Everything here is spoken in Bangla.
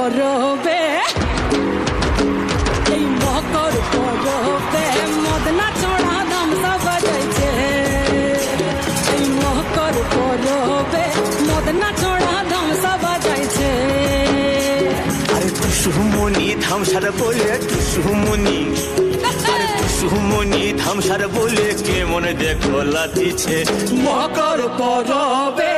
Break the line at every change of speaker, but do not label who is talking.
পরবে, এই মকর পরবে মদনা ছড়া ধামসা বাজাইছে, এই মকর পরবে মদনা ছড়া ধামসা বাজাইছে।
আরে টুসুমনি ধামসার বলে টুসুমনি, আরে টুসুমনি ধামসার বলে কে মনে দেখো লাতিছে
মকর পরবে।